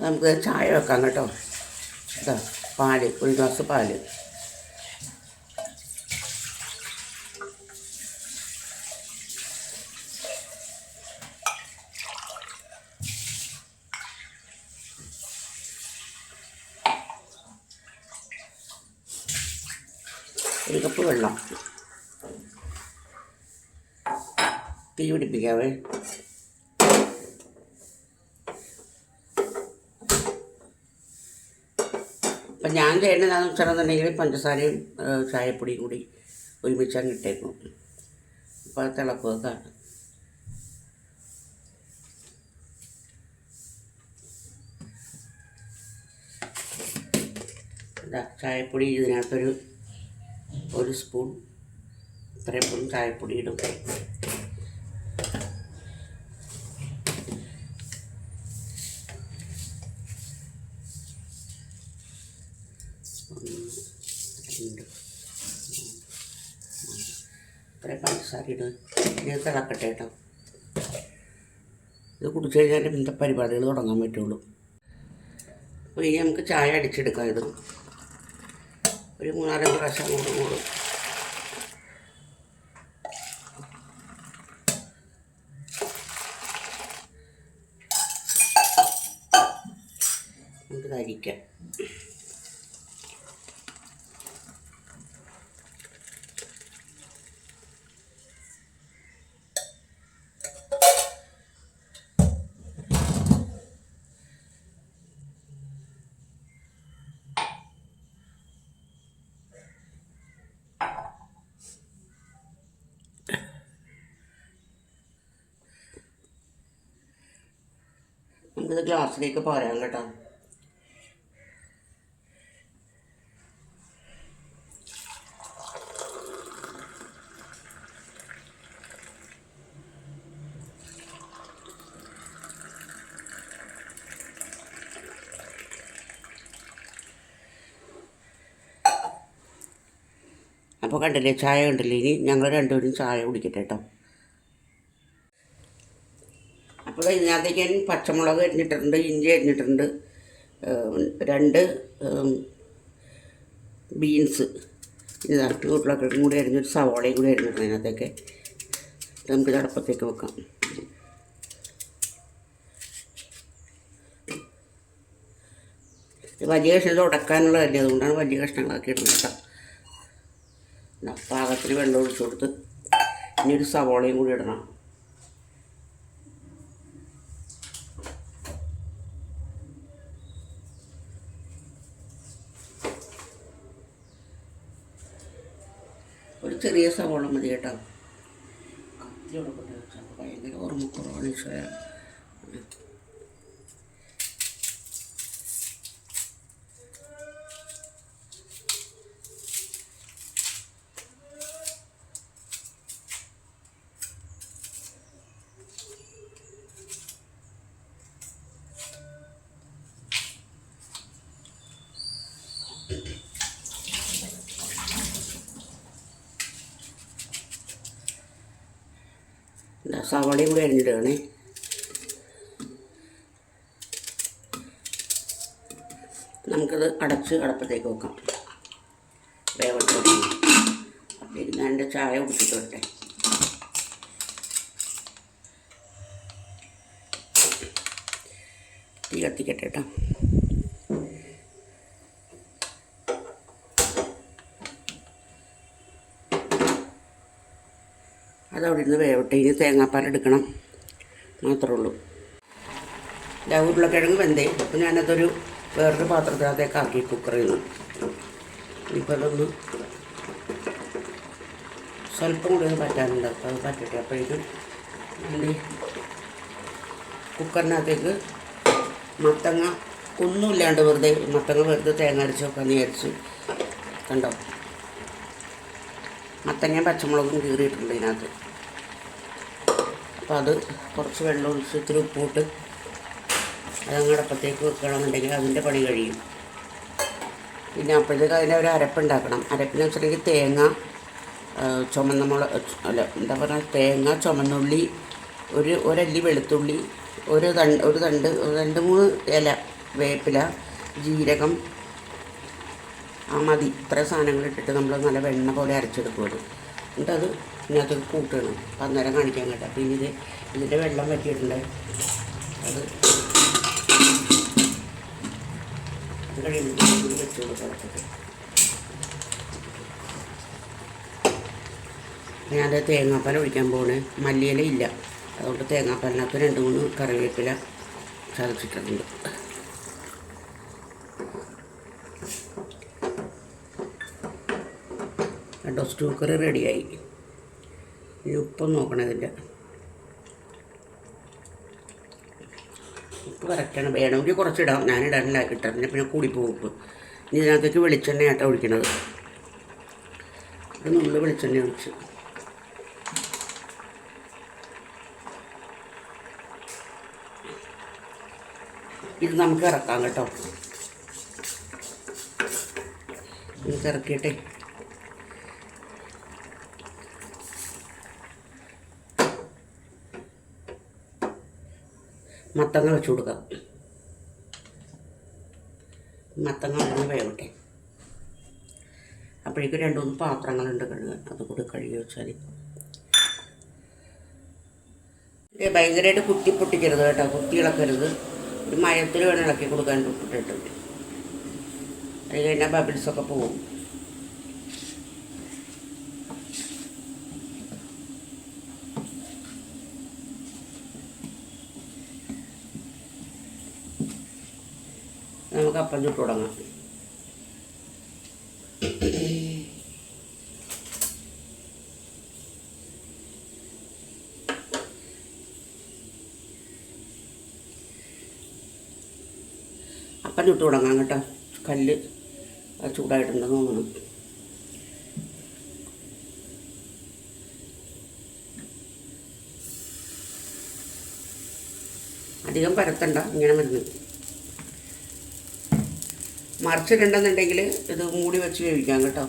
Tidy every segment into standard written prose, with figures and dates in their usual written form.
നമുക്ക് ചായ വെക്കാം കേട്ടോ. ഇതാ പാല്, ഒരു ഗ്ലാസ് പാല്. ഒരു കപ്പ് വെള്ളം. തീ പിടിപ്പിക്കാവേ. അപ്പം ഞാൻ ചെയ്യേണ്ടതാണെന്ന് വെച്ചിട്ടുണ്ടെങ്കിൽ പഞ്ചസാരയും ചായപ്പൊടിയും കൂടി ഒരുമിച്ചങ്ങ് ഇട്ടേക്കും. അപ്പോൾ അത് തിളക്കുക. ചായപ്പൊടി ഇതിനകത്തൊരു സ്പൂൺ ഇത്രയും ചായപ്പൊടി ഇടും. ഇത്രയും പഞ്ചസാര ഇടും. ഇനി തിളക്കട്ടെ കേട്ടോ. ഇത് കുടിച്ചു കഴിഞ്ഞാൽ ഇന്നത്തെ പരിപാടികൾ തുടങ്ങാൻ പറ്റുള്ളൂ. അപ്പോൾ ഇനി നമുക്ക് ചായ അടിച്ചെടുക്കാം. ഇത് ഒരു 3-4 പ്രാവശ്യം അങ്ങോട്ടും ഇങ്ങോട്ടും നമുക്ക് അരിക്കാം. നമുക്കിത് ഗ്ലാസ്സിലേക്ക് പോരാം കേട്ടോ. അപ്പോൾ കണ്ടില്ലേ, ചായ കണ്ടില്ലേ. ഇനി ഞങ്ങൾ രണ്ടുപേരും ചായ കുടിക്കട്ടെ കേട്ടോ. അപ്പോൾ ഇതിനകത്തേക്ക് ഞാൻ പച്ചമുളക് അരിഞ്ഞിട്ടുണ്ട്, ഇഞ്ചി അരിഞ്ഞിട്ടുണ്ട്, 2 ബീൻസ്, ഉരുളക്കിഴങ്ങും കൂടി അരിഞ്ഞൊരു സവാളയും കൂടി അരിഞ്ഞിട്ടുണ്ട് അതിനകത്തേക്ക്. നമുക്ക് അടുപ്പത്തേക്ക് വെക്കാം. വലിയ കഷ്ണം ഉടക്കാനുള്ളതല്ലേ, അതുകൊണ്ടാണ് വലിയ കഷ്ണങ്ങളാക്കി ഇടുന്നത് കേട്ടോ. പാകത്തിന് വെള്ളം ഒഴിച്ചു കൊടുത്ത് ഇനി ഒരു സവാളയും കൂടി ഇടണം. ഒരു ചെറിയ സവാള മതി കേട്ടോ. ഭയങ്കര ഓർമ്മക്കുറവാണ് ഈശ്വര. സവാളയും കൂടി അരിഞ്ഞിടുകയാണേ. നമുക്കത് അടച്ച് അടുപ്പത്തേക്ക് വെക്കാം. വേവട്ടെ. പിന്നെ എൻ്റെ ചായ കുടിച്ചിട്ട് വരട്ടെ. തീ കത്തിക്കട്ടെ കേട്ടോ. അതവിടെ ഇരുന്ന് വേവട്ടെ. ഇനി തേങ്ങാപ്പാൽ എടുക്കണം മാത്രമേ ഉള്ളൂ. ഉരുളക്കിഴങ്ങ് വെന്തേ. അപ്പോൾ ഞാനതൊരു വേറൊരു പാത്രത്തിനകത്തേക്ക് ആക്കി കുക്കറിൽ നിന്ന്. ഇപ്പോൾ അതൊന്ന് സ്വല്പം കൂടി ഒന്ന് പറ്റാനുണ്ട്. അപ്പോൾ അത് പറ്റട്ടെ. അപ്പോഴേക്കും എൻ്റെ കുക്കറിനകത്തേക്ക് മത്തങ്ങ ഒന്നുമില്ലാണ്ട് വെറുതെ തേങ്ങ അരച്ച് വെക്കാമെന്ന് വിചാരിച്ച്. കണ്ടോ, മത്തങ്ങയും പച്ചമുളകും കീറിയിട്ടുണ്ട് ഇതിനകത്ത്. അപ്പോൾ അത് കുറച്ച് വെള്ളം ഒഴിച്ച് ഇത്തിരി ഉപ്പിട്ട് അതങ്ങ് അടുപ്പത്തേക്ക് വെക്കണമെന്നുണ്ടെങ്കിൽ അതിൻ്റെ പണി കഴിയും. പിന്നെ അപ്പോഴത്തേക്ക് അതിൻ്റെ ഒരു അരപ്പുണ്ടാക്കണം. അരപ്പിന് വെച്ചിട്ടുണ്ടെങ്കിൽ തേങ്ങ, തേങ്ങ, ചുമന്നുള്ളി, ഒരല്ലി വെളുത്തുള്ളി, 2-3 ഇല വേപ്പില, ജീരകം, ആ മതി. ഇത്ര സാധനങ്ങൾ ഇട്ടിട്ട് നമ്മൾ നല്ല വെണ്ണ പോലെ അരച്ചെടുക്കും. അത് എന്നിട്ടത് ഇതിനകത്ത് കൂട്ടണം. അപ്പം അന്നേരം കാണിക്കാൻ കേട്ടോ. പിന്നെ ഇതിൻ്റെ വെള്ളം വറ്റിയിട്ടുണ്ട്. അത് കഴിയുമ്പോൾ വെച്ച് കൊടുക്കാം. ഞാനത് തേങ്ങാപ്പാൽ ഒഴിക്കാൻ പോകണേ. മല്ലിയില ഇല്ല, അതുകൊണ്ട് തേങ്ങാപ്പാലിനകത്ത് 2-3 കറിവേപ്പില ചതച്ചിട്ടുണ്ട്. കണ്ടോ, സ്റ്റൂ കറി റെഡിയായി. ഇനി ഉപ്പൊന്ന് നോക്കണം. ഇതിൻ്റെ ഉപ്പ് കറക്റ്റാണ്. വേണമെങ്കിൽ കുറച്ചിടാം. ഞാനിടാനില്ല, ഇട്ടതിന് പിന്നെ കൂടിപ്പോകും ഉപ്പ്. ഇനി ഇതിനകത്തേക്ക് വെളിച്ചെണ്ണയാട്ടോ ഒഴിക്കണത്. ഇത് നമ്മൾ വെളിച്ചെണ്ണ ഒഴിച്ച് ഇത് നമുക്ക് ഇറക്കാം കേട്ടോ. നമുക്ക് ഇറക്കിയിട്ടേ മത്തങ്ങ വെച്ച് കൊടുക്കാം. മത്തങ്ങ ഒന്ന് വേവട്ടെ. അപ്പോഴേക്കും 2-3 പാത്രങ്ങളുണ്ട് കഴുകാൻ. അതുകൂടി കഴുകി വെച്ചാൽ ഭയങ്കരമായിട്ട് കുത്തി പൊട്ടിക്കരുത് കേട്ടോ. കുത്തി ഇളക്കരുത്. ഒരു മയത്തിൽ വേണം ഇളക്കി കൊടുക്കാൻ ഇട്ടിട്ടുണ്ട്. അത് കഴിഞ്ഞാൽ ബബിൾസൊക്കെ പോവും. നമുക്ക് അപ്പം ചുട്ട് തുടങ്ങാം. അപ്പം ചുട്ട് തുടങ്ങാം കേട്ടോ. കല്ല് ചൂടായിട്ടുണ്ടെന്ന് തോന്നുന്നു. അധികം പരത്തണ്ട, ഇങ്ങനെ മരുന്ന്. മറിച്ചിട്ടുണ്ടെന്നുണ്ടെങ്കിൽ ഇത് മൂടി വെച്ച് വേവിക്കാം കേട്ടോ.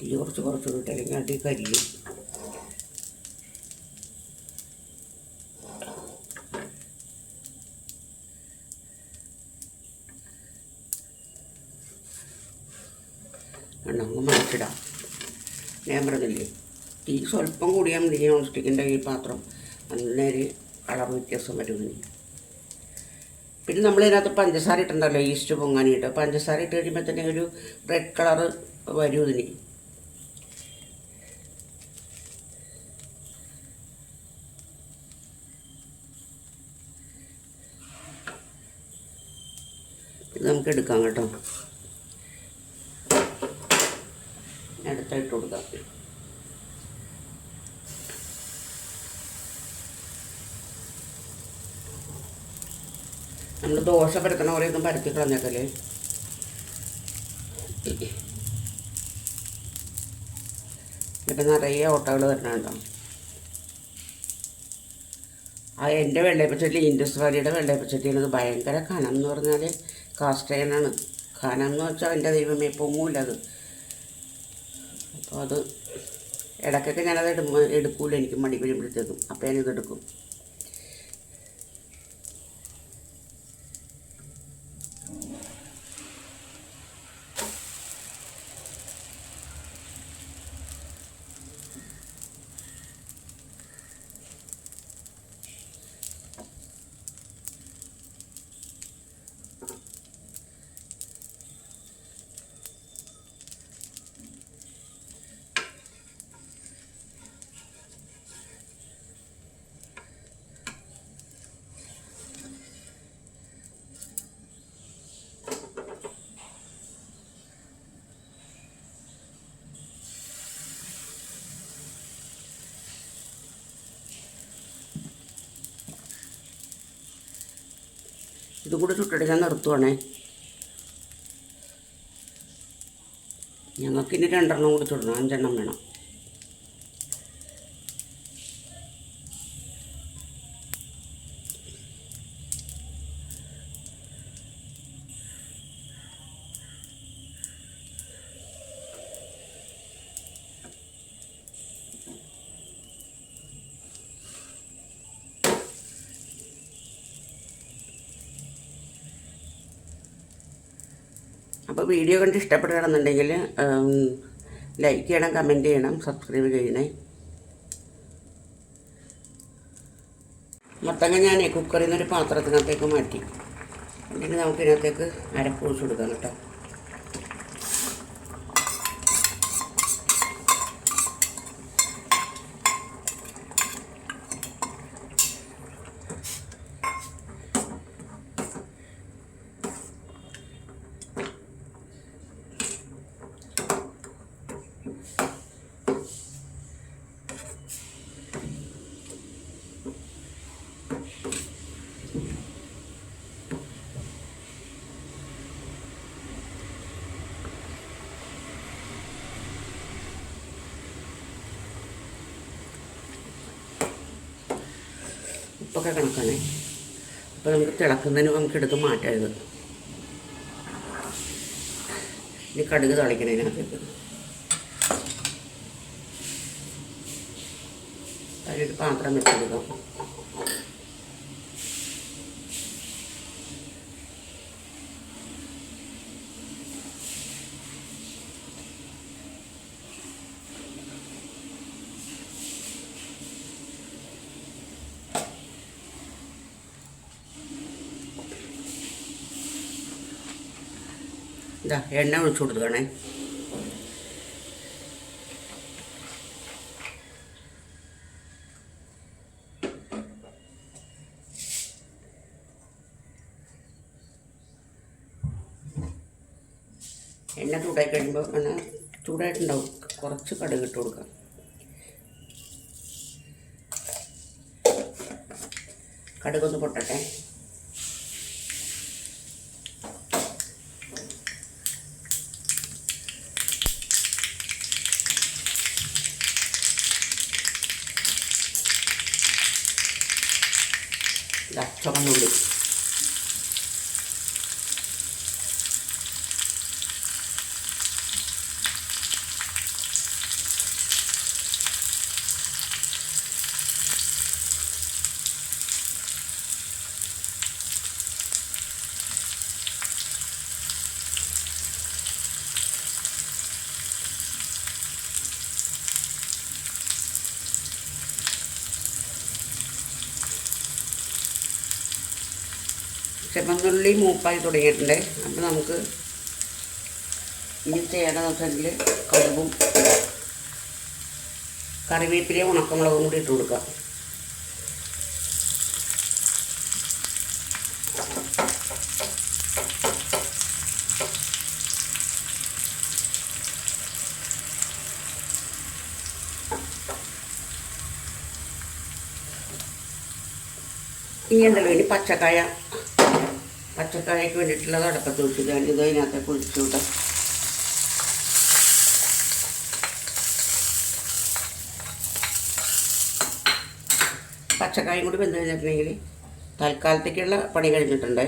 തീ കുറച്ച് ഇട്ടല്ലെങ്കിൽ അടി കരിയും. നമുക്ക് മറിച്ചിടാം. ഞാൻ പറഞ്ഞില്ലേ, തീ സ്വല്പം കൂടിയാൽ മതി. നോൺ സ്റ്റിക്കിൻ്റെ ഈ പാത്രം അന്നേരം കളർ വ്യത്യാസം വരുമെന്ന്. പിന്നെ നമ്മളിതിനകത്ത് പഞ്ചസാര ഇട്ടുണ്ടല്ലോ, ഈസ്റ്റ് പൊങ്ങാനിട്ട്. പഞ്ചസാര ഇട്ട് കഴിയുമ്പോൾ തന്നെ ഒരു റെഡ് കളറ് വരും ഇതിന്. ഇത് നമുക്ക് എടുക്കാം കേട്ടോ. അടുത്തായിട്ട് കൊടുക്കാം. നമ്മൾ ദോശ പരത്തണ പോലെ ഒന്നും പരത്തി കളഞ്ഞേക്കല്ലേ. ഇപ്പം നിറയെ ഓട്ടകൾ വരണുണ്ടോ. ആ എൻ്റെ വെള്ളയപ്പച്ചട്ടി, ഇൻഡസ് വാലിയുടെ വെള്ളയപ്പച്ചട്ടിയാണത്. ഭയങ്കര കനം എന്ന് പറഞ്ഞാൽ കാസ്റ്റ് അയണാണ്. കനം എന്ന് വെച്ചാൽ എൻ്റെ ദൈവമേ പൊങ്ങൂല അത്. അപ്പോൾ അത് ഇടയ്ക്കൊക്കെ ഞാനത് എടുക്കൂല. എനിക്ക് മടി വരുമ്പോഴത്തേക്കും അപ്പോൾ ഞാനിതെടുക്കും. ഇതും കൂടി ചുട്ടിട്ട് ഞാൻ നിർത്തുവാണേ. ഞങ്ങൾക്കിനി 2 കൂടി ചുടണം, 5 വേണം. അപ്പോൾ വീഡിയോ കണ്ട് ഇഷ്ടപ്പെടുകയാണെന്നുണ്ടെങ്കിൽ ലൈക്ക് ചെയ്യണം, കമൻറ്റ് ചെയ്യണം, സബ്സ്ക്രൈബ് ചെയ്യണേ. മത്തങ്ങ ഞാൻ കുക്കറിൽ നിന്നൊരു പാത്രത്തിനകത്തേക്ക് മാറ്റി. എന്നിട്ട് നമുക്കിതിനകത്തേക്ക് അരപ്പ് ഒഴിച്ച് കൊടുക്കാം കേട്ടോ. ഉപ്പൊക്കെ കണക്കാണേ. അപ്പോൾ നമുക്ക് തിളക്കുന്നതിന് നമുക്ക് എടുത്ത് മാറ്റാം. ഇത് ഇനി കടുക് തളിക്കണതിനകത്തേക്ക് അതിലൊരു പാത്രം വെച്ചെടുക്കാം. ഇതാ എണ്ണ ഒഴിച്ചു കൊടുക്കുകയാണേ. എണ്ണ ചൂടായി കഴിയുമ്പോൾ ചൂടായിട്ടുണ്ടാവും, കുറച്ച് കടുക് ഇട്ട് കൊടുക്കാം. കടുകൊന്ന് പൊട്ടട്ടെ. ചുവന്നുള്ളി, ചുവന്നുള്ളി മൂപ്പായി തുടങ്ങിയിട്ടുണ്ട്. അപ്പോൾ നമുക്ക് ഇനി ചെയ്യേണ്ടതെന്ന് വെച്ചെങ്കിൽ കടുകും കറിവേപ്പിലയും ഉണക്കമുളകും കൂടി ഇട്ട് കൊടുക്കാം. ഇനി ഉണ്ടല്ലോ, ഇനി പച്ചക്കായക്ക് വേണ്ടിയിട്ടുള്ളത് അടുപ്പത്ത് വെച്ച് ഇത് അതിനകത്തേക്ക് ഒഴിച്ചു വിടാം. പച്ചക്കായും കൂടി വെന്ത് കഴിഞ്ഞിട്ടുണ്ടെങ്കിൽ തൽക്കാലത്തേക്കുള്ള പണി കഴിഞ്ഞിട്ടുണ്ട്.